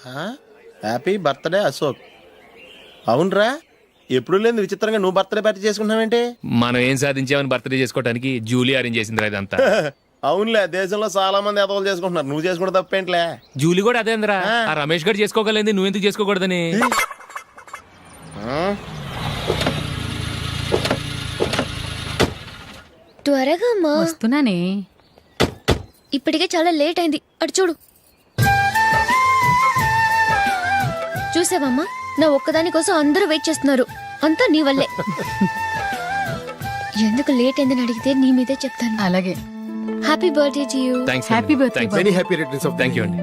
Happy birthday Ashok. అవునరా, ఎప్పుడు లేదు విచిత్రంగా నువ్వు బర్త్డే పార్టీ చేసుకుంటున్నావేంటి? మనం ఏం సాధించామని బర్త్డే చేసుకోవడానికి జూలీ అరేంజ్ చేసింది ఇదంతా. అవునులే, దేశంలో చాలా మంది ఎదవలు చేసుకుంటున్నారు, నువ్వు చేసుకుంటే తప్పేంట్లే. జూలీ కూడా అదే అందరా. ఆ రమేష్ గారు చేసుకోగలేదు, నువ్వు ఎందుకు చేసుకోకూడదని. త్వరగా అమ్మా. వస్తున్నానే. ఇప్పటికే చాలా లేట్ అయింది, అటు చూడు. చూసావమ్మా, నా ఒక్కదాని కోసం అందరూ వెయిట్ చేస్తున్నారు. అంతా నీ వల్లే. ఎందుకు లేట్ అయిందని అడిగితే నీ మీదే చెప్తాను. అలాగే. Happy birthday to you. Happy birthday. Many happy returns of thank you అండి.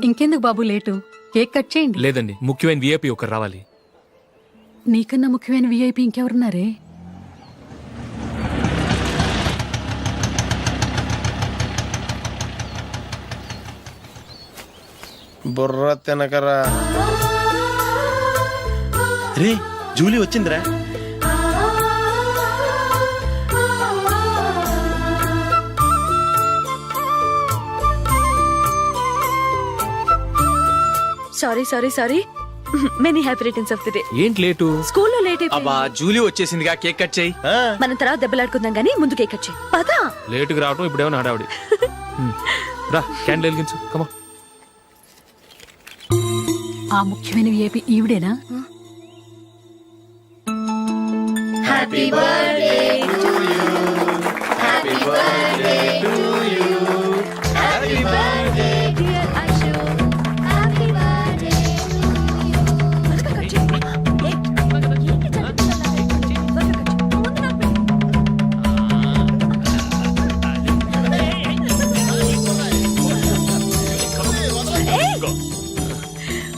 ఇంకెందుకు బాబు లేటు, కేక్ కట్ చేయండి. లేదండి, ముఖ్యమైన విఐపి ఒకరు రావాలి. నీకన్నా ముఖ్యమైన విఐపి ఇంకెవరున్నారే? బుర్ర తినకరా. రే, జూలీ వచ్చిందిరా. Sorry many happy returns of the day. ఏంటి లేటు? స్కూల్లో లేట్ అబ్బా, జూలీ వచ్చేసిందిగా, కేక్ కట్ చేయి. మనం తర్వాత దెబ్బలాడుకుందాం గానీ ముందు కేక్ కట్ చేయి. పదా. లేటుగా రావటం ఇప్పుడేమో నాడావిడి. రా, క్యాండిల్ వెలిగించు. కమా. ఆ ముఖ్యమైన విఐపి ఈవిడేనా? Happy birthday to you. Happy birthday to you. Happy birthday dear Ashok. Happy birthday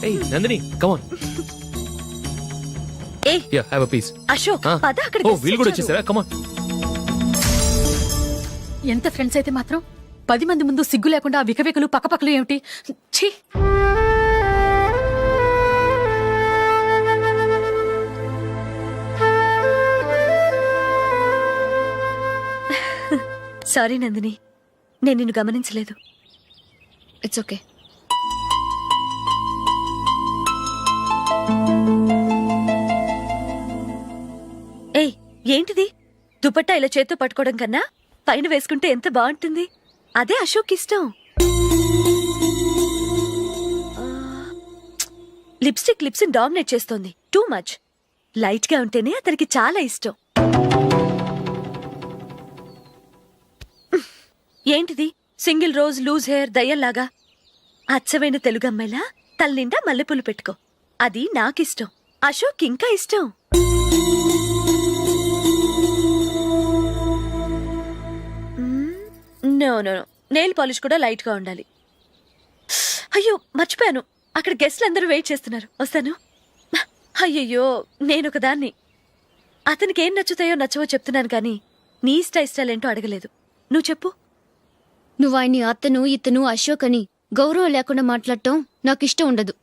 ఏయ్ నందిని, కమ్ ఆన్. ఏ yeah, have a piece. Ashok, పద. అక్కడ ఓ, వీళ్ళు కూడా వచ్చేసారా? Come on. ఎంత ఫ్రెండ్స్ అయితే మాత్రం 10 మంది ముందు సిగ్గు లేకుండా ఆ వికవికలు పక్కపక్కలు ఏమిటి? ఛీ. సారీ నందిని, నేను నిన్ను గమనించలేదు. It's okay. ఏయ్, ఏంటిది? దుపట్టా ఇలా చేత్తో పట్టుకోవడం కన్నా పైన వేసుకుంటే ఎంత బాగుంటుంది. అదే అశోక్ ఇష్టం. లిప్స్టిక్ లిప్స్ డామినేట్ చేస్తోంది. Too much. లైట్ గా ఉంటేనే అతనికి చాలా ఇష్టం. ఏంటిది? సింగిల్ రోజ్ లూజ్ హెయిర్ దయ్యంలాగా. అచ్చమైన తెలుగు అమ్మాయిలా తల్లిండా మల్లెపూలు పెట్టుకో. అది నాకిష్టం. అశోక్ ఇంకా ఇష్టం. No no no, nail polish కూడా లైట్ గా ఉండాలి. అయ్యో, మర్చిపోయాను, అక్కడ గెస్ట్లు అందరూ వెయిట్ చేస్తున్నారు. వస్తాను. అయ్యయ్యో, నేనొక దాన్ని. అతనికి ఏం నచ్చుతాయో నచ్చవో చెప్తున్నాను కానీ నీ ఇష్టాలేంటో అడగలేదు. నువ్వు చెప్పు. నువ్వు ఆయన్ని అతను ఇతను అశోక్ అని గౌరవం లేకుండా మాట్లాడటం నాకు ఇష్టం ఉండదు.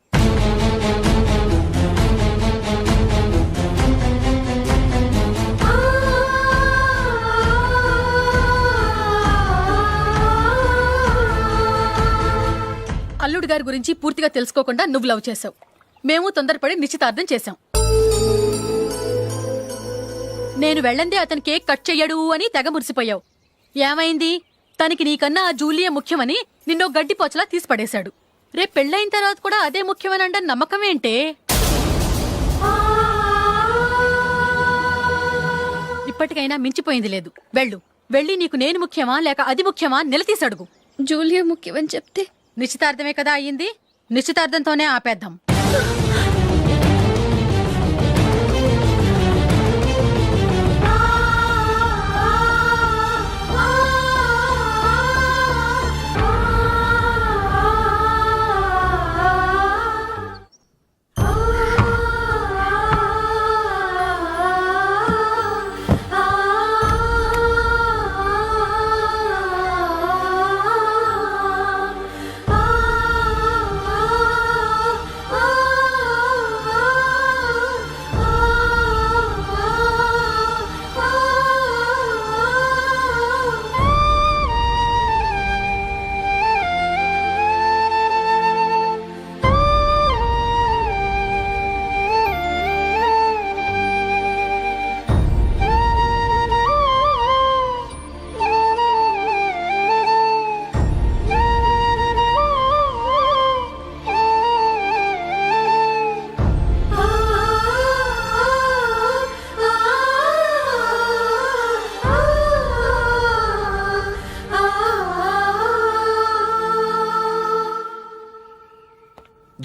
అల్లుడు గారి గురించి పూర్తిగా తెలుసుకోకుండా నువ్వు లవ్ చేసావు. మేము తొందరపడి నిశ్చితార్థం చేశాం. నేను వెళ్ళందే అతను కేక్ కట్ చెయ్యడు అని తెగ మురిసిపోయావు. ఏమైంది? తనకి నీకన్నా ఆ జూలియే ముఖ్యమని నిన్నో గడ్డిపోచలా తీసిపడేశాడు. రేపు పెళ్ళైన తర్వాత కూడా అదే ముఖ్యమని అంటే నమ్మకం ఏంటే? ఇప్పటికైనా మించిపోయింది లేదు. వెళ్ళి నీకు నేను ముఖ్యమా లేక అది ముఖ్యమా నిలదీసడుగు. జూలియా ముఖ్యమని చెప్తే నిశ్చితార్థమే కదా అయ్యింది. నిశ్చితార్థంతోనే ఆపేద్దాం.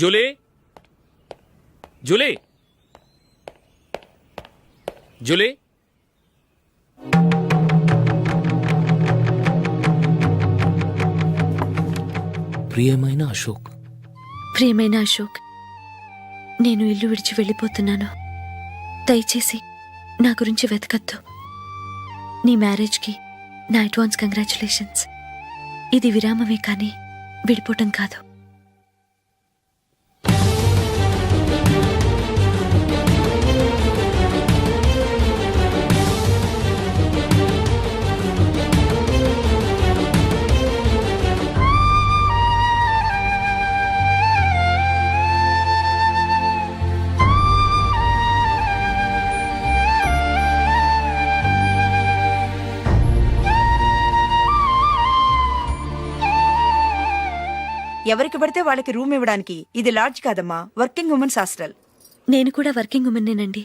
జూలీ జూలీ జూలీ ప్రియమైన అశోక్. ప్రియమైన అశోక్, నేను ఇల్లు విడిచి వెళ్ళిపోతున్నాను. దయచేసి నా గురించి వెతకద్దు. నీ మ్యారేజ్కి నా అడ్వాన్స్ కంగ్రాచులేషన్స్. ఇది విరామమే కానీ విడిపోవటం కాదు. ఎవరికి పడితే వాళ్ళకి రూమ్ ఇవ్వడానికి ఇది లాడ్జ్ కాదమ్మా, వర్కింగ్ ఉమెన్స్ హాస్టల్. నేను కూడా వర్కింగ్ ఉమెన్నేనండి.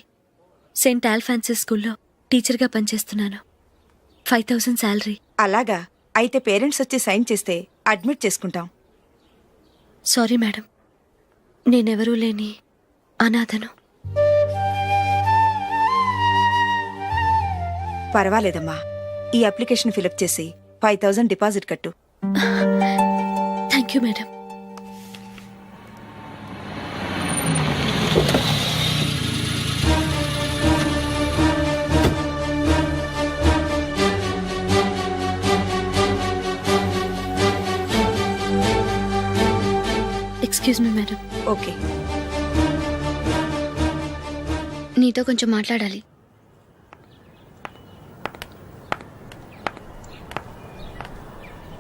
సెయింట్ ఆల్ఫాన్సిస్ స్కూల్లో టీచర్గా పనిచేస్తున్నాను. 5,000 శాలరీ. అలాగా? అయితే పేరెంట్స్ వచ్చి సైన్ చేస్తే అడ్మిట్ చేసుకుంటాం. సారీ మేడం, నేనెవరూ లేని అనాథను. పర్వాలేదమ్మా, ఈ అప్లికేషన్ ఫిలప్ చేసి 5,000 డిపాజిట్ కట్టు. Thank you madam. Excuse me madam. Okay. నీతో కొంచెం మాట్లాడాలి.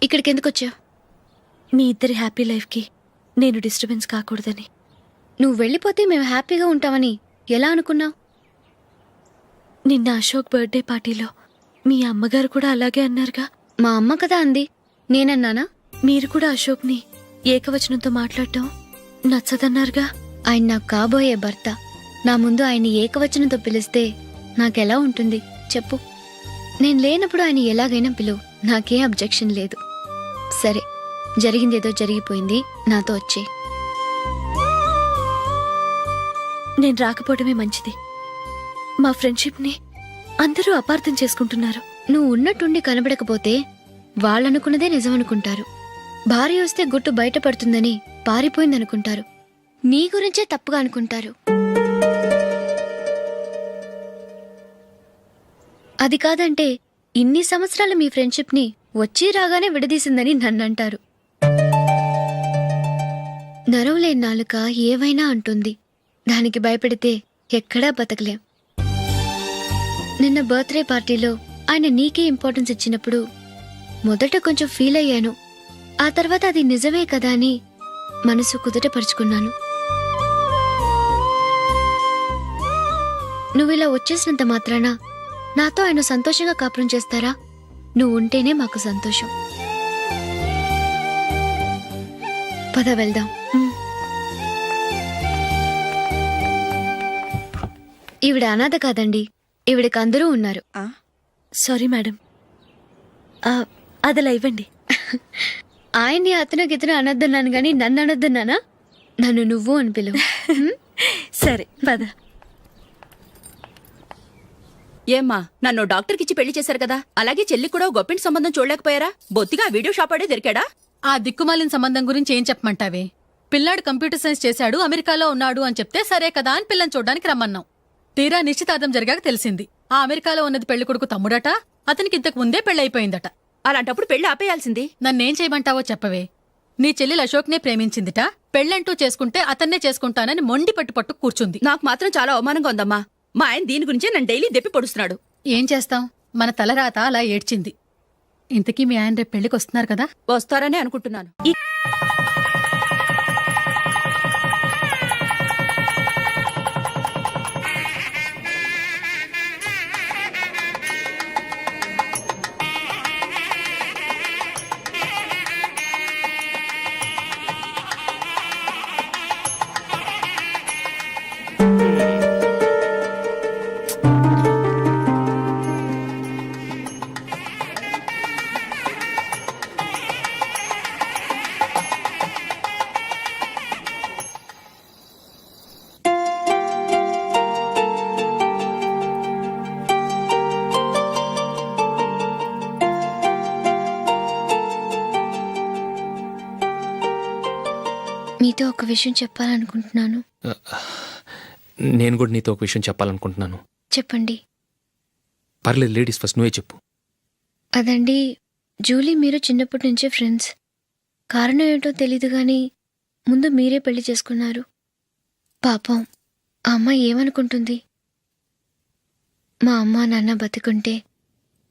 ఇక్కడికి ఎందుకు వచ్చావు? మీ ఇద్దరి హ్యాపీ లైఫ్కి నేను డిస్టర్బెన్స్ కాకూడదని. నువ్వు వెళ్ళిపోతే మేము హ్యాపీగా ఉంటామని ఎలా అనుకున్నావు? నిన్న అశోక్ బర్త్డే పార్టీలో మీ అమ్మగారు కూడా అలాగే అన్నారుగా. మా అమ్మ కదా అంది, నేనన్నానా? మీరు కూడా అశోక్ని ఏకవచనంతో మాట్లాడటం నచ్చదన్నారుగా. ఆయన నాకు కాబోయే భర్త. నా ముందు ఆయన్ని ఏకవచనంతో పిలిస్తే నాకెలా ఉంటుంది చెప్పు? నేను లేనప్పుడు ఆయన ఎలాగైనా పిలువు, నాకేం అబ్జెక్షన్ లేదు. సరే, జరిగిందేదో జరిగిపోయింది, నాతో వచ్చే. నేను రాకపోవడమే మంచిది. మా ఫ్రెండ్షిప్ని అందరూ అపార్థం చేసుకుంటున్నారు. నువ్వు ఉన్నట్టుండి కనబడకపోతే వాళ్ళనుకున్నదే నిజమనుకుంటారు. భార్య వస్తే గుట్టు బయటపడుతుందని పారిపోయిందనుకుంటారు. నీ గురించే తప్పుగా అనుకుంటారు. అది కాదంటే ఇన్ని సంవత్సరాలు మీ ఫ్రెండ్షిప్ని వచ్చి రాగానే విడదీసిందని నన్నంటారు. నరవలేని నాలుక ఏవైనా అంటుంది. దానికి భయపడితే ఎక్కడా బతకలేం. నిన్న బర్త్డే పార్టీలో ఆయన నీకే ఇంపార్టెన్స్ ఇచ్చినప్పుడు మొదట కొంచెం ఫీల్ అయ్యాను. ఆ తర్వాత అది నిజమే కదా అని మనసు కుదుటపరుచుకున్నాను. నువ్విలా వచ్చేసినంత మాత్రాన నాతో ఆయన సంతోషంగా కాపురం చేస్తారా? నువ్వు ఉంటేనే మాకు సంతోషం. పద వెళ్దాం. ఈవిడ అనాథ కాదండి, ఈవిడకి అందరూ ఉన్నారు. సారీ మేడం, అదలా ఇవ్వండి. ఆయన్ని అతను గితను అనొద్దన్నాను గాని నన్ను అనొద్దన్నానా? నన్ను నువ్వు అని పిలువు. సరే పద. ఏమ్మా, నన్ను డాక్టర్కిచ్చి పెళ్లి చేశారు కదా, అలాగే చెల్లి కూడా గొప్పింటి సంబంధం చూడలేకపోయారా? బొత్తిగా ఆ వీడియో షాప్ ఆడే దొరికాడా? ఆ దిక్కుమాలిన సంబంధం గురించి ఏం చెప్పమంటావే? పిల్లాడు కంప్యూటర్ సైన్స్ చేశాడు, అమెరికాలో ఉన్నాడు అని చెప్తే సరే కదా అని పిల్లని చూడడానికి రమ్మన్నాం. తీరా నిశ్చితార్థం జరిగాక తెలిసింది ఆ అమెరికాలో ఉన్నది పెళ్లి కొడుకు తమ్ముడట, అతనికి ఇంతకు ముందే పెళ్లయిపోయిందట. అలాంటప్పుడు పెళ్లి ఆపేయాల్సింది. నన్నేం చేయమంటావో చెప్పవే. నీ చెల్లెలు అశోక్నే ప్రేమించిందిట, పెళ్ళంటూ చేసుకుంటే అతన్నే చేసుకుంటానని మొండి పట్టు కూర్చుంది. నాకు మాత్రం చాలా అవమానంగా ఉందమ్మా. మా ఆయన దీని గురించే నన్ను డైలీ దెప్పి పొడుస్తున్నాడు. ఏం చేస్తాం, మన తలరాత అలా ఏడ్చింది. ఇంతకీ మీ ఆయన రేపు పెళ్లికి వస్తున్నారు కదా? వస్తారనే అనుకుంటున్నాను. మీతో ఒక విషయం చెప్పాలనుకుంటున్నాను. నేను కూడా నీతో ఒక విషయం చెప్పాలనుకుంటున్నాను. చెప్పండి. పర్లేదు, లేడీస్ ఫస్ట్, నువ్వే చెప్పు. అదండి, జూలీ మీరు చిన్నప్పటి నుంచే ఫ్రెండ్స్. కారణం ఏంటో తెలీదు గాని ముందు మీరే పెళ్లి చేసుకున్నారు. పాపం ఆ అమ్మాయి ఏమనుకుంటుంది? మా అమ్మ నాన్న బతికుంటే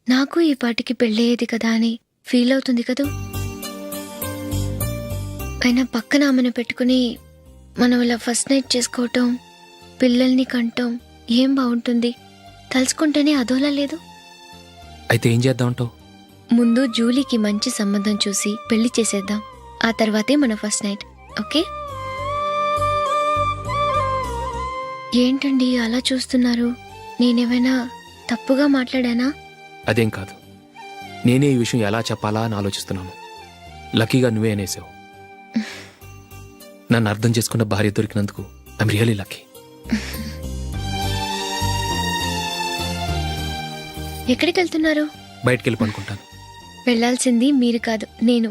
నాకు ఈ పాటికి పెళ్ళయ్యేది కదా అని ఫీల్ అవుతుంది కదూ. అయినా పక్కన ఆమెను పెట్టుకుని మనం ఇలా ఫస్ట్ నైట్ చేసుకోవటం, పిల్లల్ని కంటం ఏం బాగుంటుంది? తలుచుకుంటేనే అదోలా లేదు. అయితే ఏం చేద్దామంటావు? ముందు జూలీకి మంచి సంబంధం చూసి పెళ్లి చేసేద్దాం. ఆ తర్వాతే మన ఫస్ట్ నైట్. ఓకే? ఏంటండి అలా చూస్తున్నారు? నేనేమైనా తప్పుగా మాట్లాడానా? అదేం కాదు, నేనే ఈ విషయం ఎలా చెప్పాలా అని ఆలోచిస్తున్నాను. లక్కీగా నువ్వే అనేసావు. నన్ను అర్థం చేసుకున్న భార్య దొరికినందుకు ఐమ్ రియలీ లక్కీ. ఎక్కడికి వెళ్తున్నారు? బయటికి వెళ్ళి పనుకుంటాను. వెళ్లాల్సింది మీరు కాదు, నేను.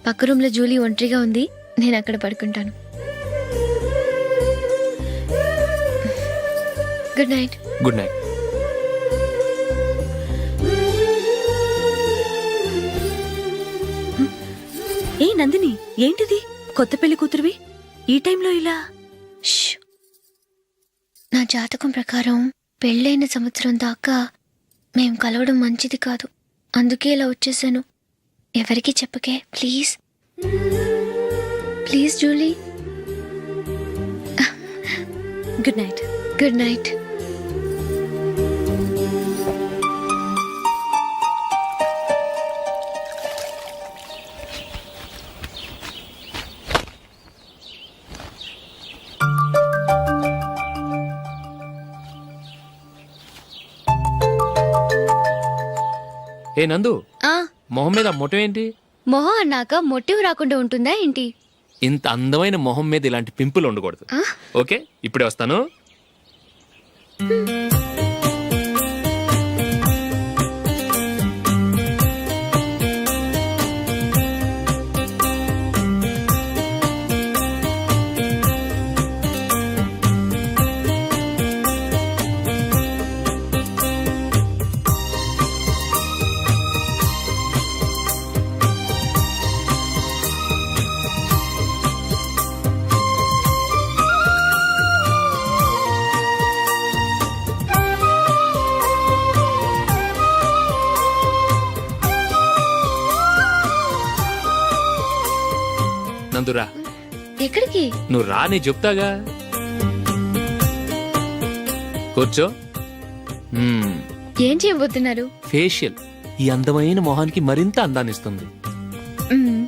పక్క రూమ్లో జూలీ ఒంటరిగా ఉంది, నేను అక్కడ పడుకుంటాను. Good night. Good night. ఏ నందిని, ఏంటిది? కొత్త పెళ్లి కూతురువి ఈ టైంలో ఇలా? ష్. నా జాతకం ప్రకారం పెళ్ళైన సంవత్సరం దాకా మేం కలవడం మంచిది కాదు. అందుకే ఇలా వచ్చేసాను. ఎవరికి చెప్పకే please. Please Julie. Good night. Good night. ఏ నందు, ఆ మొహం మీద మొట్టం ఏంటి? మొహం అన్నాక మొటివ్ రాకుండా ఉంటుందా ఏంటి? ఇంత అందమైన మొహం మీద ఇలాంటి పింపుల్ ఉండకూడదు. ఆ? ఓకే, ఇప్పుడే వస్తాను. నందురా, ఎక్కడికి? నువ్వు రా, నేను చెప్తాగా. కూర్చో. ఏం చేయబోతున్నారు? ఫేషియల్ ఈ అందమైన మొహానికి మరింత అందాన్ని ఇస్తుంది. మ్మ్.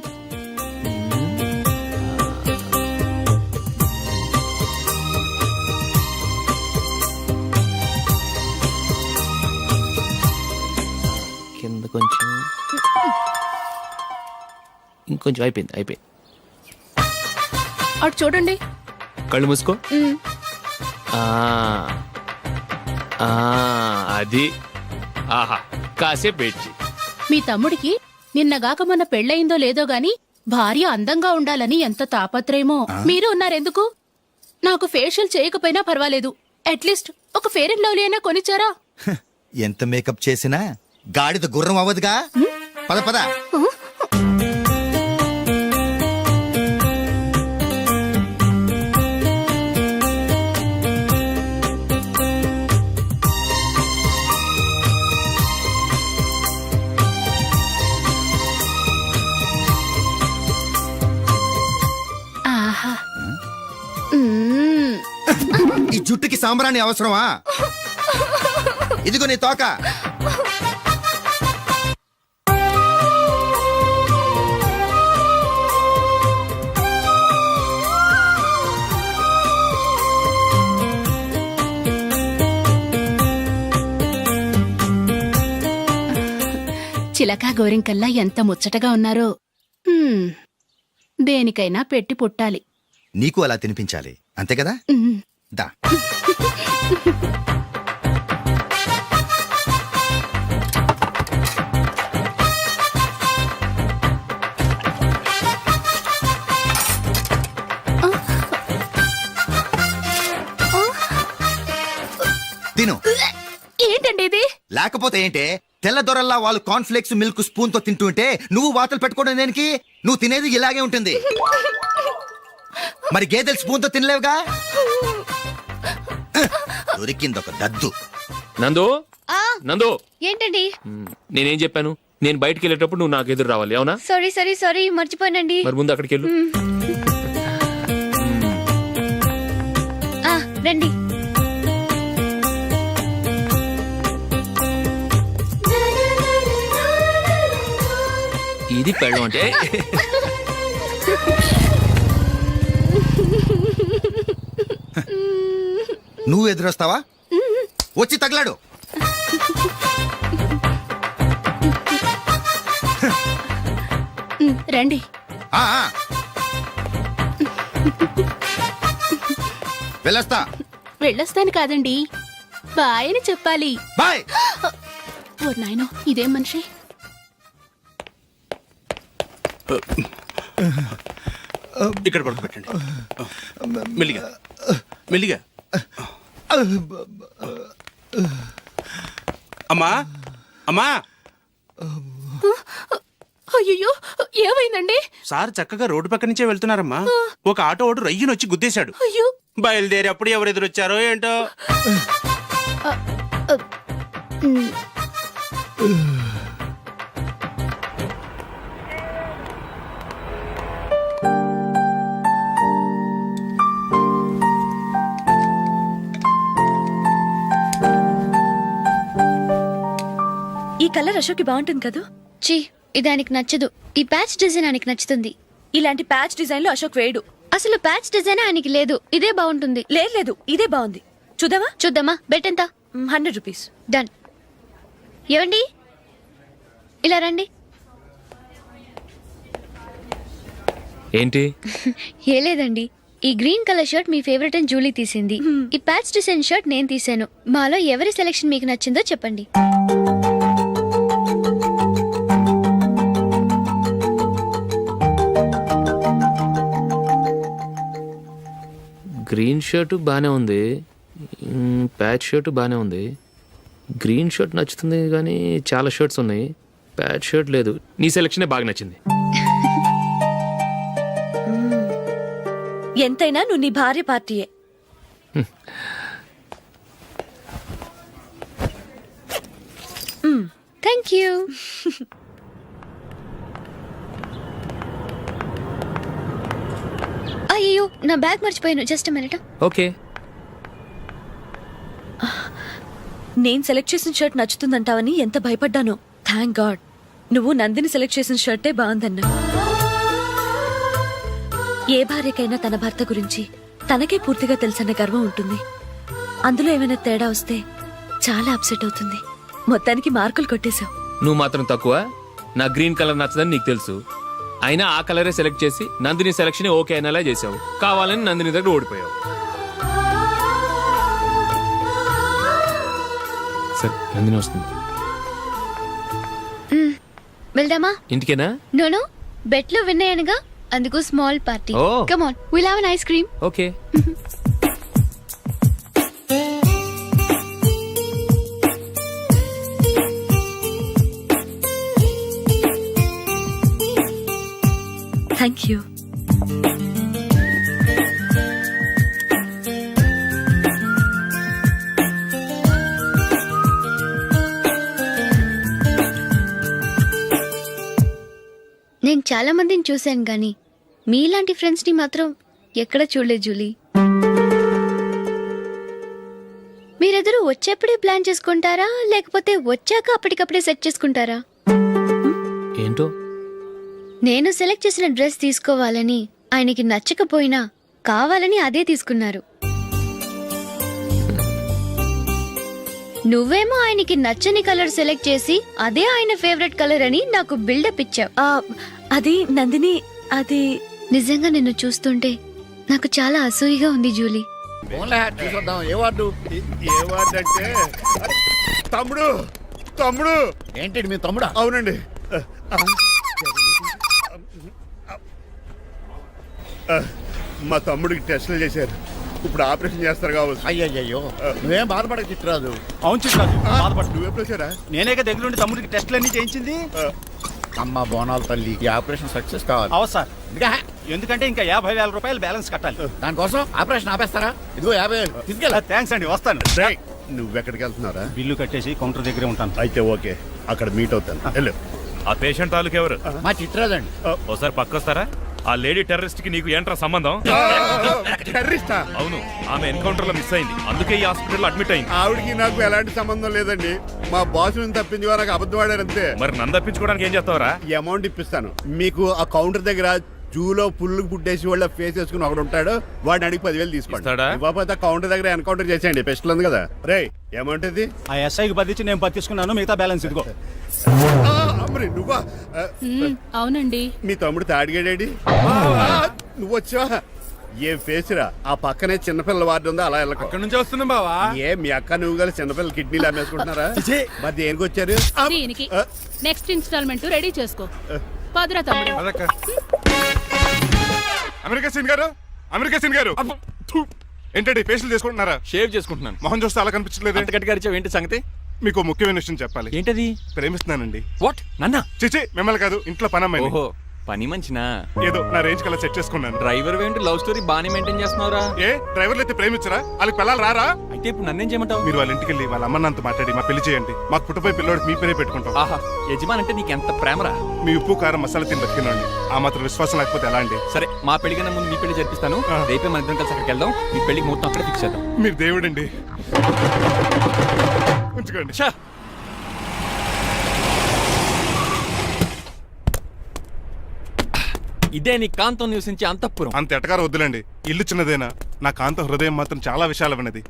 కింద కొంచెం, ఇంకొంచెం. అయిపోయింది. అటు చూడండి. కళ్ళు మూసుకో. మ్మ్. ఆ, ఆ, అది. ఆహా, కాసేపు వెయిట్ చెయ్యి. మీ తమ్ముడికి నిన్నగాక మొన్న పెళ్ళయిందో లేదో గాని భార్య అందంగా ఉండాలని ఎంత తాపత్రయమో. మీరు ఉన్నారెందుకు? నాకు ఫేషియల్ చేయకపోయినా పర్వాలేదు, అట్లీస్ట్ ఒక ఫేర్ అండ్ లవ్లీ అయినా కొనిచ్చారా? ఎంత మేకప్ చేసినా గాడిద గుర్రం అవ్వదుగా. పద పద. ఆహా. మ్మ్. ఈ జుట్టుకి సాంబ్రాణి అవసరమా? ఇదిగో నీ తోక. చిలకా గోరింకల్లా ఎంత ముచ్చటగా ఉన్నారో. దేనికైనా పెట్టి పుట్టాలి. నీకు అలా తినిపించాలి, అంతే కదా? మ్మ్. దా. లేకపోతే ఏంటే తెల్ల దొరల్లా వాళ్ళు కాన్ఫ్లెక్స్ మిల్క్ స్పూన్ తో తింటుంటే నువ్వు వాతలు పెట్టుకోవడం దేనికి? నువ్వు తినేది ఇలాగే ఉంటుంది. మరి గేదెలు స్పూన్ తో తినలేవుగా. దొరికింది ఒక దద్దు. నందు ఆ నందు ఏంటండి? నేనేం చెప్పాను? నేను బయటికి వెళ్ళేటప్పుడు నువ్వు నాకు ఎదురు రావాలి, అవునా? సారీ మర్చిపోయానండి. మరి ముందు అక్కడికి వెళ్ళు. ఆ, రండి. ఇది పెళ్ళం అంటే. నువ్వు ఎదురొస్తావా? వచ్చి తగలాడు. రండి. ఆ, ఆ. వెళ్ళొస్తా. వెళ్ళొస్తాను కాదండి, బాయ్ అని చెప్పాలి. బాయ్. ఓ నాయనో, ఇదేం మనిషి? ఇక్కడ పడుకోబెట్టండి. మెల్లిగా మెల్లిగా. అమ్మా అమ్మా, అయ్యో, ఏమైందండి? సార్ చక్కగా రోడ్డు పక్క నుంచే వెళ్తున్నారమ్మా. ఒక ఆటో ఓడు రయ్యనొచ్చి గుద్దేశాడు. అయ్యో. బయలుదేరి అప్పుడు ఎవరు ఎదురొచ్చారో ఏంటో. ఈ కలర్ అశోక్కి బాగుంటుంది కదా. ఛీ, ఇది ఆయనకి నచ్చదు. ఈ ప్యాచ్ డిజైన్ ఆయనకి నచ్చుతుంది. ఇలాంటి ప్యాచ్ డిజైన్ లో అశోక్ వేయడు. అసలు ప్యాచ్ డిజైన్ ఆయనకి లేదు. ఇదే బాగుంటుంది. లేదు, ఇదే బాగుంది. చూద్దామా? చూద్దామా? బెట్ ఎంత? 100 రూపీస్. డన్. ఏవండి, ఇలా రండి. ఏంటి? ఏ లేదండి, ఈ గ్రీన్ కలర్ షర్ట్ మీ ఫేవరెట్ అని జూలీ తీసింది. ఈ ప్యాచ్ డిజైన్ షర్ట్ నేను తీసాను. మాలో ఎవరి సెలెక్షన్ మీకు నచ్చిందో చెప్పండి. గ్రీన్ షర్ట్ బానే ఉంది, ప్యాచ్ షర్ట్ బానే ఉంది. గ్రీన్ షర్ట్ నచ్చుతుంది కానీ చాలా షర్ట్స్ ఉన్నాయి, ప్యాచ్ షర్ట్ లేదు. నీ సెలెక్షనే బాగా నచ్చింది. ఎంతైనా నువ్వు నీ భార్య పార్టీయే. Thank you. అయ్యో, నా బ్యాగ్ మర్చిపోయాను. Just minute. ఓకే. నేను సెలెక్ట్ చేసిన షర్ట్ నచ్చుతుందంటావని ఎంత భయపడ్డానో. థ్యాంక్ గాడ్ నువ్వు నందిని సెలెక్ట్ చేసిన షర్టే బాగుందన్నా. ఏ భార్యకైనా తన భర్త గురించి తనకే పూర్తిగా తెలుసన్న గర్వం ఉంటుంది. అందులో ఏమైనా తేడా వస్తే చాలా అప్సెట్ అవుతుంది. మొత్తానికి మార్కులు కొట్టేశావు. నువ్వు మాత్రం తక్కువ. నా గ్రీన్ కలర్ నచ్చదని నీకు తెలుసు, అయినా ఆ కలరే సెలెక్ట్ చేసి నందిని సెలెక్షన్ ఓకే అయినలా చేసావు. కావాలని నందిని దగ్గర ఓడిపోయావు. సరే, నందిని వస్తుంది. వెళ్దామా? ఇంటికేనా? నోను, బెట్లో విన్నాయనగా, అందుకు small party. Oh. Come on, will have an ice cream. Okay. Thank you. నేను చాలా మందిని చూశాను గాని మీలాంటి ఫ్రెండ్స్ ని మాత్రం ఎక్కడ చూడలేదు జూలీ. మీరెదరూ వచ్చేప్పుడే ప్లాన్ చేసుకుంటారా, లేకపోతే వచ్చాక అప్పటికప్పుడే సెట్ చేసుకుంటారా? ఏంటో? నేను సెలెక్ట్ చేసిన డ్రెస్ తీసుకోవాలని ఆయనకి నచ్చకపోయినా కావాలని అదే తీసుకున్నారు. నువ్వేమో ఆయనకి నచ్చని కలర్ సెలెక్ట్ చేసి అదే ఆయన ఫేవరెట్ కలర్ అని నాకు బిల్డప్ ఇచ్చావు. అది నందిని, అది నిజంగా నిన్ను చూస్తుంటే నాకు చాలా అసూయగా ఉంది జూలీ. ఏ వార్డు అంటే తమ్ముడు. తమ్ముడు ఏంటి? మీ తమ్ముడా? అవునండి. మా తమ్ముడికి టెస్టులు చేశారు. ఇప్పుడు ఆపరేషన్ చేస్తారు కావచ్చు. అయ్యయ్యో నువ్వేం బాధపడక చిట్రాజు. అవును చిట్రాజు, బాధపడు. నువ్వు ఎప్పుడు వచ్చారా? నేనే దగ్గర ఉండి తమ్ముడికి టెస్టులన్నీ చేయించింది. అమ్మ బోనాల తల్లి, ఈ ఆపరేషన్ సక్సెస్ కావాలి. అవు సార్, ఇంకా ఎందుకంటే ఇంకా 50,000 రూపాయలు బ్యాలెన్స్ కట్టాలి. దానికోసం ఆపరేషన్ ఆపేస్తారా? ఇదిగో 50,000 తీసుకెళ్ళా. థ్యాంక్స్ అండి, వస్తాను. రేయ్, నువ్వెక్కడికి వెళ్తున్నారా? బిల్లు కట్టేసి కౌంటర్ దగ్గరే ఉంటాను. అయితే ఓకే, అక్కడ మీట్ అవుతాను. వెళ్ళు. ఆ పేషెంట్ తాలూకు ఎవరు? మా చిట్రాజు అండి. ఓసారి పక్కొస్తారా? ఆ లేడీ టెర్రరిస్ట్ కి నీకు ఏంట్రా సంబంధం? టెర్రరిస్టా? అవును, ఆమె ఎన్కౌంటర్ లో మిస్ అయింది, అందుకే ఈ హాస్పిటల్ అడ్మిట్ అయింది. ఆవిడికి నాకు ఎలాంటి సంబంధం లేదండి. మా బాస్ నుంచి తప్పించి నాకు అబద్ధం ఆడారు అంతే. మరి నన్ను తప్పించుకోవడానికి ఏం చేస్తావరా? ఈ అమౌంట్ ఇప్పిస్తాను మీకు. ఆ కౌంటర్ దగ్గర జూలో పుల్లు గుడ్డేసి వాళ్ళ ఫేస్ వేసుకుని ఒకడు ఉంటాడు, వాడిని అడిగి 10,000 తీసుకోండి. ఇస్తాడా? ఇవ్వకపోతే కౌంటర్ దగ్గర ఎన్కౌంటర్ చేసేయండి. పెస్టల్ ఉంది కదా. రే, అమౌంట్ ఇది. ఆ ఎస్ఐకి బదిలించి నేను తీసుకున్నాను, మిగతా బ్యాలెన్స్ ఇదిగో. అమ్మరి నువ్వా? అవునండి. మీ తమ్ముడు తాడిగాడేడి? నువ్వు వచ్చావా? ఏ ఫేస్ రా. ఆ పక్కనే చిన్నపిల్లల వార్డు ఉందా, అలా వెళ్ళకు. అక్కడ నుంచి వస్తున్నాం బావా. ఏ మీ అక్క నువ్వు కలిసి చిన్నపిల్లల కిడ్నీలు అమ్మేసుకుంటున్నారా? మరి దేనికి వచ్చారు? దీనికి నెక్స్ట్ ఇన్స్టాల్మెంట్ రెడీ చేసుకో. పదరా తమ్ముడు. అమెరికా సీన్ గారు, అమెరికా సీన్ గారు ఏంటండి ఫేషియల్ చేసుకుంటున్నారా? షేవ్ చేసుకుంటున్నాను. మొహం చూస్తే అలా కనిపించలేదు. గట్టిగా ఏంటి సంగతి? మీకు ముఖ్యమైన విషయం చెప్పాలి. ఏంటది? ప్రేమిస్తున్నానండి. వాట్? నన్నా? చిచి, మిమ్మల్ని కాదు, ఇంట్లో పనమ్మాయి. ఓహో, పని మంచినా? ఏదో నా రేంజ్ కల్లా సెట్ చేసుకున్నాను. డ్రైవర్ ఏంటి లవ్ స్టోరీ బానే మెయింటైన్ చేస్తున్నావురా? ఏ డ్రైవర్లు అయితే ప్రేమించరా? వాళ్ళకి పిల్లలు రారా? అయితే ఇప్పుడు నన్నేం చేయమంటావు? మీరు వాళ్ళ ఇంటికి వెళ్ళి వాళ్ళ అమ్మ నాన్నతో మాట్లాడి మా పెళ్లి చేయండి. మాకు పుట్టపోయి పిల్లోడికి మీ పేరే పెట్టుకుంటాం. ఆహా, యజమాన్ అంటే నీకెంత ప్రేమరా? మీ ఉప్పు కారం మసాలా తిని బతికినండి. ఆ మాత్రం విశ్వాసం లేకపోతే ఎలా అండి? సరే, మా పెళ్లి కన్నా ముందు మీ పెళ్లి జరిపిస్తాను. రేపే మన ఇద్దరం కలిసి అక్కడికి వెళ్దాం. మీ పెళ్లికి ముహూర్తం అక్కడ ఫిక్స్ చేద్దాం. మీరు దేవుడండి. ఉంచుకోండి. ఛా! ఇదే నీ కాంతం నివసించే అంతఃపురం. అంత ఎటకారం వద్దులండి. ఇల్లు చిన్నదేనా, నా కాంత హృదయం మాత్రం చాలా విశాలమైనది.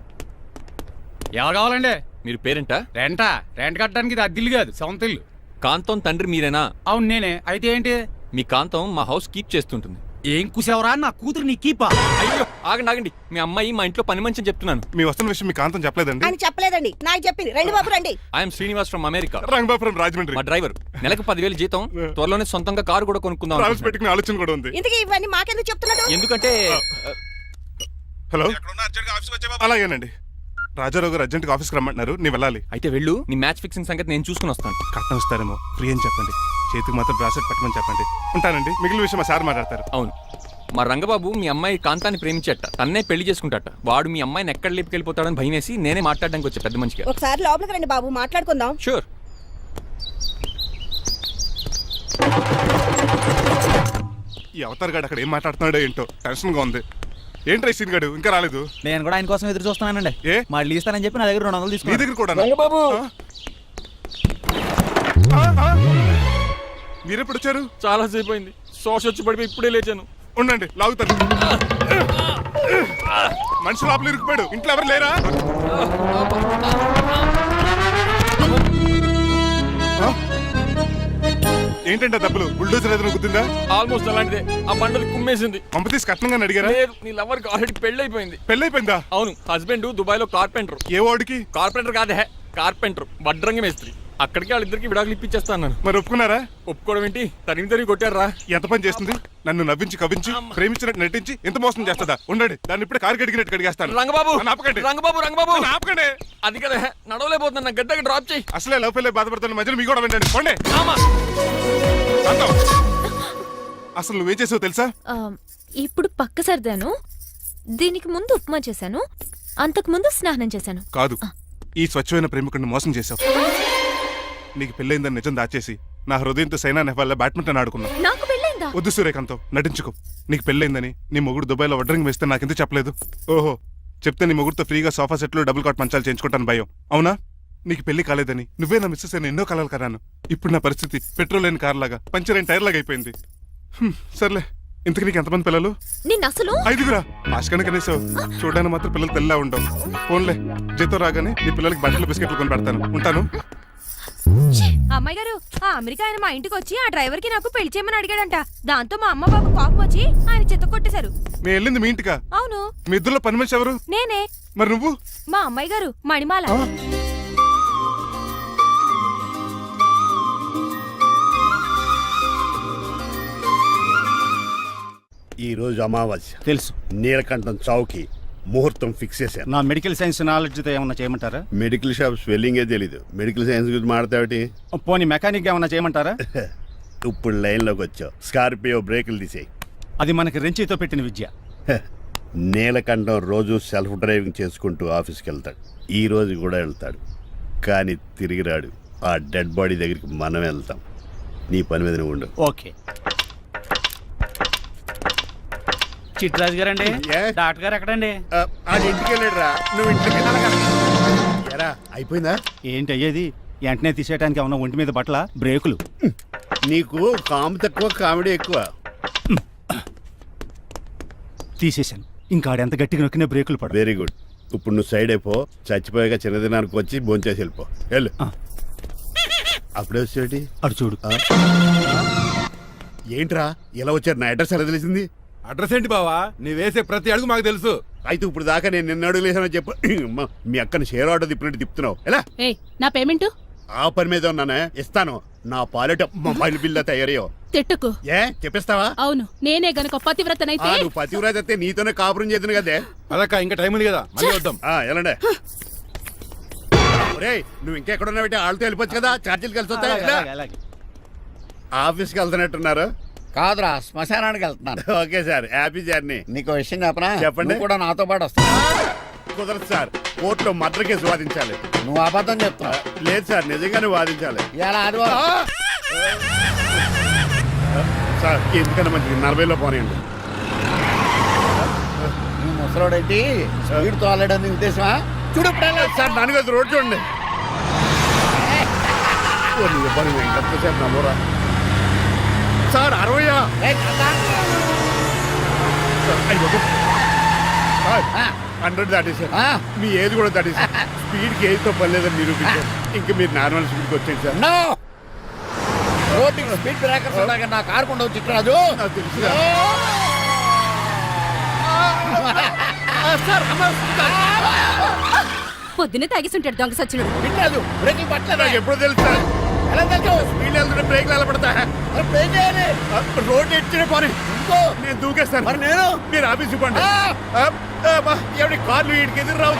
ఎవరు కావాలండి? మీరు పేరెంటా? రెంటా? రెంట్ కట్టడానికి ఇది అద్దిల్లు కాదు, సొంత ఇల్లు. కాంతం తండ్రి మీరేనా? అవును నేనే. అయితే ఏంటి? మీ కాంతం మా హౌస్ కీప్ చేస్తుంటుంది. ఏం కూసావరా? నా కూతురు నీ కీపా? అయ్యో, ఆగండి. మీ అమ్మాయి మా ఇంట్లో పని మంచి చెప్తున్నాను. మీ వస్తున్న విషయం మీ కాంతం చెప్పలేదండి? అని చెప్పలేదండి, నాకు చెప్పింది. రండి బాబు రండి. I'm Srinivas from America. Rangabapuram Rajahmundry. మా డ్రైవర్. నెలకు 10,000 జీతం. త్వరలోనే సొంతంగా కారు కూడా కొనుక్కుందాం. ట్రావెల్స్ పెట్టుకునే ఆలోచన కూడా ఉంది. ఇంతకీ ఇవన్నీ మాకెందుకు చెప్తున్నాడు? ఎందుకంటే హలో, అలాగేనండి. రాజారావు గారు అర్జెంట్ గా ఆఫీస్కి రమ్మంటున్నారు, నీ వెళ్ళాలి. అయితే వెళ్ళు. నీ మ్యాచ్ ఫిక్సింగ్ సంగతి నేను చూసుకుని వస్తాను. కట్నం ఇస్తారేమో, ఫ్రీ అని చెప్పండి. చేతికి మాత్రం బ్రాసెట్ పెట్టమని చెప్పండి. ఉంటానండి. మిగిలిన విషయం మా సార్ మాట్లాడతారు. అవును, మా రంగబాబు మీ అమ్మాయి కాంతాన్ని ప్రేమించట, తన్నే పెళ్లి చేసుకుంటాట. వాడు మీ అమ్మాయిని ఎక్కడ లేపుకెళ్ళిపోతాడని భయం వేసి నేనే మాట్లాడడానికి వచ్చా పెద్ద మనిషిగా. ఒకసారి లోపలికి రండి బాబు, మాట్లాడుకుందాం. షూర్. ఈ అవతార్ గాడు అక్కడ ఏం మాట్లాడుతున్నాడో ఏంటో టెన్షన్ గా ఉంది. ఏంట్రా సీన్ గాడు ఇంకా రాలేదు? నేను కూడా ఆయన కోసం ఎదురు చూస్తున్నానండి. ఏ మళ్ళీ ఇస్తానని చెప్పి నా దగ్గర 200 మీ తీసుకుని. దగ్గర కూడా? రంగబాబు మీరెప్పుడు వచ్చారు? చాలా సేపు అయింది. శోష వచ్చి పడిపోయి ఇప్పుడే లేచాను. ఉండండి, లాగుతాను. మనిషి లోపల ఇరుక్కుపోయాడు. ఇంట్లో ఎవరు లేరా? ఏంటంటే డబ్బులు బుల్డోజర్ ఏదైనా గుర్తుందా? ఆల్మోస్ట్ అలాంటిదే. ఆ బండలు కుమ్మేసింది. పంప తీసి కట్నంగా అడిగారా? లేదు, నీ లవర్కి ఆల్రెడీ పెళ్లి అయిపోయింది. పెళ్ళైపోయిందా? అవును, హస్బెండ్ దుబాయ్ లో కార్పెంటర్. ఏ వాడికి? కార్పెంటర్ కాదే, కార్పెంటర్, వడ్రంగి మేస్త్రి. అక్కడికి వాళ్ళిద్దరికి విడాకులు ఇప్పించేస్తాను. మరి ఒప్పుకున్నారా? ఒప్పుకోవడం ఏంటి? తరిమి కొట్టారా? ఎంత పని చేస్తుంది? నన్ను నవ్వించి కవించి ప్రేమించినట్టు నటించి ఎంత మోసం చేస్తుందా? ఉండండి, దాన్ని ఇప్పుడే కారు కడిగినట్టు కడిగేస్తాను. రంగబాబు, నన్ను ఆపకండి. రంగబాబు ఆపకండి. అది కదా, నడవలేకపోతున్నా. గడ్డకి డ్రాప్ చేయి. అసలే లవ్ పెళ్ళి బాధపడుతున్న మధ్యలో మీ కూడా వినండి. పోండి. అసలు నువ్వేం చేసావు తెలుసా? ఇప్పుడు పక్క సర్దాను. దీనికి ముందు ఉప్మా చేశాను. అంతకు ముందు స్నానం చేశాను. కాదు, ఈ స్వచ్ఛమైన ప్రేమికుడిని మోసం చేసావు. నీకు పెళ్ళైందని నిజం దాచేసి నా హృదయంతో సైనా నెహ్వాల్ బ్యాడ్మింటన్ ఆడుకున్నావు. నాకు పెళ్ళైందా? వద్దు సూర్యకాంతం, నటించుకో. నీకు పెళ్ళైందని నీ మొగుడు దుబాయ్లో వడ్రంగి వేస్తే నాకెందుకు చెప్పలేదు? ఓహో, చెప్తే నీ మొగుడుతో ఫ్రీగా సోఫా సెట్లు డబుల్ కాట్ మంచాలు చేయించుకుంటాను భయం. అవునా? నీకు పెళ్లి కాలేదని నువ్వే నా మిస్సెస్ అని ఎన్నో కలలు కరాను. ఇప్పుడు నా పరిస్థితి పెట్రోల్ లేని కార్ లాగా, పంచర్ అయిన టైర్ లాగా అయిపోయింది. సర్లే, ఇంతకు నీకు ఎంతమంది పిల్లలు? నిన్ను అసలు 5గురా. ఆశకని కనీసం చూడడానికి మాత్రం పిల్లలు తెల్లా ఉండవు. ఫోన్లే, జీతం రాగానే నీ పిల్లలకి బట్టలు బిస్కెట్లు కొని పెడతాను. ఉంటాను. అమ్మాయి గారు, ఆ అమెరికా ఆయన మా ఇంటికి వచ్చి ఆ డ్రైవర్ కి నాకు పెళ్లి చేయమని అడిగాడంట. దాంతో మా అమ్మ బాబు కోపం వచ్చి ఆయన చిత్త కొట్టేశారు. నేను వెళ్ళింది మీ ఇంటికా? అవును. మీ ఇద్దరులో పని మనిషి ఎవరు? నేనే. మరి నువ్వు? మా అమ్మాయి గారు మణిమాల. ఈ రోజు అమావాస్య తెలుసు. నీలకంఠం చౌకి ముహూర్తం ఫిక్స్ చేశాను. నా మెడికల్ సైన్స్ నాలెడ్జ్తో ఏమన్నా చేయమంటారా? మెడికల్ షాప్ స్వెల్లింగే తెలీదు, మెడికల్ సైన్స్ గురించి మాడతావిటి. పోనీ మెకానిక్ ఏమన్నా చేయమంటారా? ఇప్పుడు లైన్లోకి వచ్చావు. స్కార్పియో బ్రేకులు తీసేయి. అది మనకి రెంచితో పెట్టిన విద్య. నీలకంఠం రోజు సెల్ఫ్ డ్రైవింగ్ చేసుకుంటూ ఆఫీస్కి వెళ్తాడు. ఈ రోజు కూడా వెళ్తాడు, కానీ తిరిగి రాడు. ఆ డెడ్ బాడీ దగ్గరికి మనం వెళ్తాం. నీ పని మీద నువ్వు ఉండు. ఓకే. చిట్రాజు గారండి, డాక్టర్ గారు ఎక్కడండి? ఇంటికి వెళ్ళాడురా, నువ్వు ఇంటికి ఎరా అయిపోయిందా? ఏంటి అయ్యేది? వెంటనే తీసేయడానికి ఏమన్నా ఒంటి మీద బట్టల బ్రేకులు? నీకు కాము తక్కువ, కామెడీ ఎక్కువ. తీసేశాను. ఇంకా ఆడెంత గట్టిగా నొక్కినా బ్రేకులు పడ. Very good. ఇప్పుడు నువ్వు సైడ్ అయిపో. చచ్చిపోయాక చిన్నదినానికి వచ్చి భోంచేసి వెళ్ళిపో. వెళ్ళు. అప్పుడే వచ్చేటి అటు చూడు. ఏంట్రా ఇలా వచ్చారు? నా అడ్రస్ ఎలా తెలిసింది? అడ్రస్ ఏంటి బావా? నీ వేసే ప్రతి అడుగు మాకు తెలుసు. అయితే ఇప్పుడు దాకా నేను నిన్న అడుగులేసానో చెప్పు. మీ అక్కని షేర్ ఆర్డర్ తిప్పినట్టు తిప్పుతున్నావు ఎలా? నా పేమెంట్ ఆ పని మీద ఉన్నానే, ఇస్తాను. నా పాలెట మొబైల్ బిల్ తయారయ్యో. తిట్టుకు. ఏ చెప్పిస్తావా? అవును, నేనే గనక పతివ్రతనైతే. నువ్వు పతివ్రత అయితే నీతోనే కాపురం చేద్దును కదే. అదక్క ఇంకా టైం ఉంది కదా, మళ్ళీ వద్దాం. ఎలాండే నువ్వు ఇంకెక్కడున్నావు? వాళ్ళతో వెళ్ళిపోవచ్చు కదా, ఛార్జీలు కలిసి వస్తాయి. ఆఫీస్కి వెళ్తున్నట్టున్నారు. కాదురా, శ్మశానానికి వెళ్తున్నాను. Okay sir, happy journey. నీకు విషయం చెప్పనా? చెప్పండి. కూడా నాతో పాటు వస్తా. కుదరదు సార్, కోర్టులో మర్డర్ కేసు వాదించాలి. నువ్వు అబద్ధం చెప్తున్నావు. లేదు సార్, నిజంగానే వాదించాలి. ఇలా ఆదివారం సార్ ఎందుకన్నా మంచిది 40లో పోనీయండి. నువ్వు ముసలోడేంటి స్పీడ్ తోలడని ఉద్దేశమా? చూడు సార్, దానికి అది రోడ్ చూడండి. సార్ నమ్మరా సార్? 60 100 దాటేశారు. మీ ఏది కూడా దాటేశారు. స్పీడ్కి ఏదితో పని లేదని నిరూపించారు. ఇంకా మీరు నార్మల్ స్పీడ్కి వచ్చేది సార్. రోడ్డు స్పీడ్ బ్రేకర్స్ ఉండగా నా కారు కొండ చిట్రాజు. తెలుసు పొద్దున్నే తాగిస్తుంటాడు దొంగ సచ్చినుడు. వినలేదు, బ్రేకింగ్ పట్టలేదు. నాకు ఎప్పుడో తెలుసు సార్. ఎలా తెలుసు? స్పీడ్ వెళ్తుంటే బ్రేక్లు ఎలా పడతా? రోడ్డు ఎట్టిన పోనీ నేను దూకేస్తాను. మరి నేను? మీరు ఆఫీస్ ఇవ్వండి. ఎవరి కార్లు వీడికి ఎదురు రావు.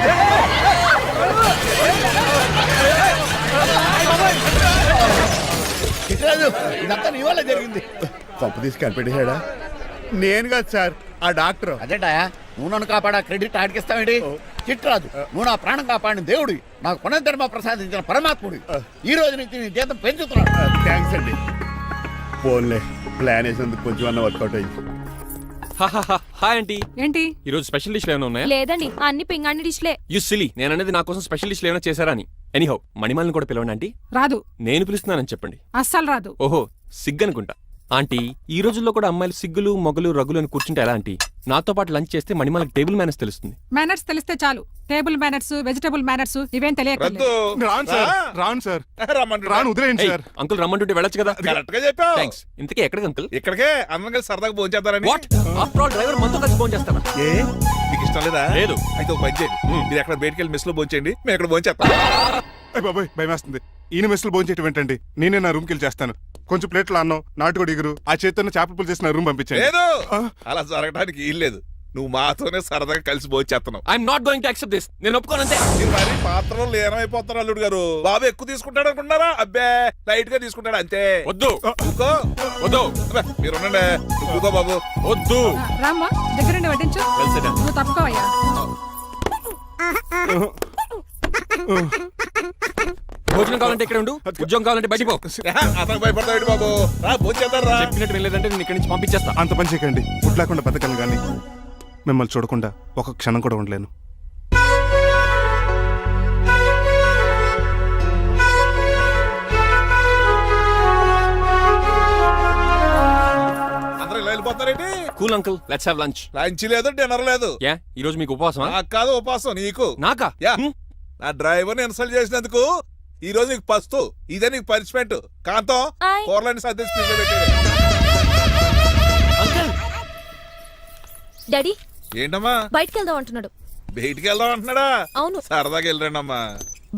చిట్రాజు, ఇదంతా నీ వల్ల జరిగింది. తప్పు తీసి కనిపెట్టేశాడా? నేను కాదు సార్, ఆ డాక్టర్. అదేంటాయా, నువ్వు నన్ను కాపాడా క్రెడిట్ ఆడికిస్తావేంటి? చిట్రాజు, నువ్వు నా ప్రాణం కాపాడిన దేవుడి, నాకు పునర్ధర్మ ప్రసాదించిన పరమాత్ముడి. ఈ రోజు నుంచి నీ జీతం పెంచుతున్నాడు. థ్యాంక్స్ అండి. ఫోన్లే, ప్లాన్ వేసినందుకు కొంచెం అన్న వర్కౌట్ అయింది. Hi aunty. ఏంటి ఈ రోజు స్పెషల్ డిష్లు ఏమైనా ఉన్నాయా? లేదండి, అన్ని పింగాణి డిష్లే. యు సిలీ, నేను అనేది నా కోసం స్పెషల్ డిష్లు ఏమైనా చేశారా అని. ఎనీహౌ, మణిమాలని కూడా పిలవండి ఆంటీ. రాదు. నేను పిలుస్తున్నానని చెప్పండి. అస్సలు రాదు. ఓహో, సిగ్గనుకుంటా. ఆంటీ, ఈ రోజుల్లో కూడా అమ్మాయిలు సిగ్గులు మొగలు రగులు అని కూర్చుంటే ఎలా ఆంటీ? నాతో పాటు లంచ్ చేస్తే మణిమాలకి టేబుల్ మేనర్స్ తెలుస్తుంది. మేనర్స్ తెలిస్తే చాలు. టేబుల్ మేనర్స్, వెజిటబుల్ మేనర్స్ ఇవేం తెలియదు. రాను సార్, రాను సార్, రాను, వదిలేయండి సార్. అంకుల్ రమ్మంటుంటే వెళ్ళొచ్చు కదా. కరెక్ట్ గా చెప్పావు. థ్యాంక్స్. ఇంతకీ ఎక్కడికి అంకుల్? ఇక్కడికే అందరం కలిసి సరదాగా భోంచేద్దారని. వాట్? ఆఫ్టర్ ఆల్ డ్రైవర్ మనతో కలిసి ఫోన్ చేస్తాను. ఏ నీకు ఇష్టం లేదా? లేదు. అయితే ఒక పని చేయండి, మీరు ఎక్కడ బయటికి వెళ్ళి మెస్ లో భోంచేయండి, మేము ఎక్కడ భోంచేస్తాం. బాబాయ్ భయం వేస్తుంది. ఈయన మెస్సులు భోంచేయటం ఏంటండి? నేనే నా రూమ్కి వెళ్ళి చేస్తాను. కొంచెం ప్లేట్లు అన్నం, నాటుకోడి ఇగురు, ఆ చేతితో చేపల పులుసు చేసిన రూమ్ పంపించాను. లేదు, అలా జరగడానికి ఏం లేదు. నువ్వు మాతోనే సరదాగా కలిసి భోంచేస్తున్నావు. I'm not going to accept this. నేను ఒప్పుకోనంతే. మీరు మరి పాత్రలో లీనమైపోతారు అల్లుడు గారు. బాబు ఎక్కువ తీసుకుంటాడు అనుకుంటారా? అబ్బే, లైట్ గా తీసుకుంటాడు అంతే. వద్దు, ఊకో. వద్దు. మీరు ఉండండి, ఊకో బాబు. వద్దు. రామ్మా, దగ్గరుండి వడ్డించు. నువ్వు తప్పుకోవయ్యా. భోజనం కావాలంటే ఇక్కడ ఉండు, ఉద్యోగం కావాలంటే బయటికి పో. అతను భయపడతాడు బాబు. రా భోంచేద్దాం రా. చెప్పినట్టు వెళ్ళలేదంటే నేను ఇక్కడి నుంచి పంపించేస్తా. అంత పని చేయకండి. ఫుడ్ లేకుండా బతకను కానీ మిమ్మల్ని చూడకుండా ఒక క్షణం కూడా ఉండలేను. అందరూ ఇలా వెళ్ళిపోతారేంటి? Cool uncle, let's have lunch. Lunch లేదు, డిన్నర్ లేదు. యా, ఈ రోజు మీకు ఉపవాసమా? నాకు కాదు ఉపవాసం, నీకు. నాకా? యా, నా డ్రైవర్ ని ఇన్సల్ట్ చేసినందుకు ఈ రోజు నీకు పస్తు, ఇదే నీకు పనిష్మెంట్. కాంతం కూరలని సర్దేసి ఫ్రిడ్జ్లో పెట్టేది. అంకుల్, డాడీ ఏంటమ్మా బయటికి వెళ్దాం అంటున్నాడు. బయటికి వెళ్దాం అంటున్నాడా? అవును. సరదాగా వెళ్ళరండి అమ్మా.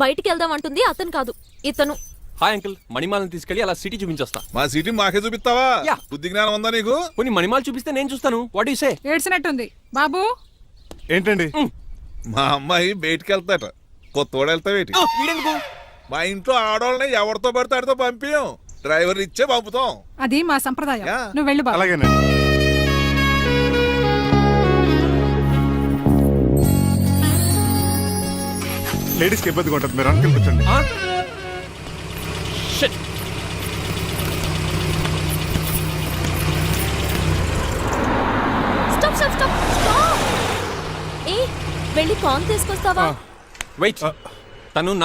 బయటికి వెళ్దాం అంటుంది అతను కాదు, ఇతను. హాయ్ అంకుల్, మణిమాలని తీసుకెళ్లి అలా సిటీ చూపించొస్తా. మా సిటీ మాకే చూపిస్తావా? యా. బుద్ధి జ్ఞానం ఉందా నీకు? కొన్ని మణిమాలు చూపిస్తే నేను చూస్తాను. What you say? ఏడ్చినట్టుంది. బాబు ఏంటండి మా అమ్మాయి బయటికి వెళ్తాట కొత్తోడు వెళ్తావేటి మా ఇంట్లో ఆడవాళ్ళని ఎవరితో పడితే ఆడితో పంపించం డ్రైవర్ ఇచ్చే పంపుతాం. అది మా సంప్రదాయం యా. నువ్వు వెళ్ళు బాబు అలాగేనండి. లేడీస్కి ఇబ్బందిగా ఉంటుంది, మీరు అనుకుని కూర్చోండి. Stop stop stop stop. ఏ వెళ్ళి కాన్ తీసుకొస్తావా? వెయిట్ తను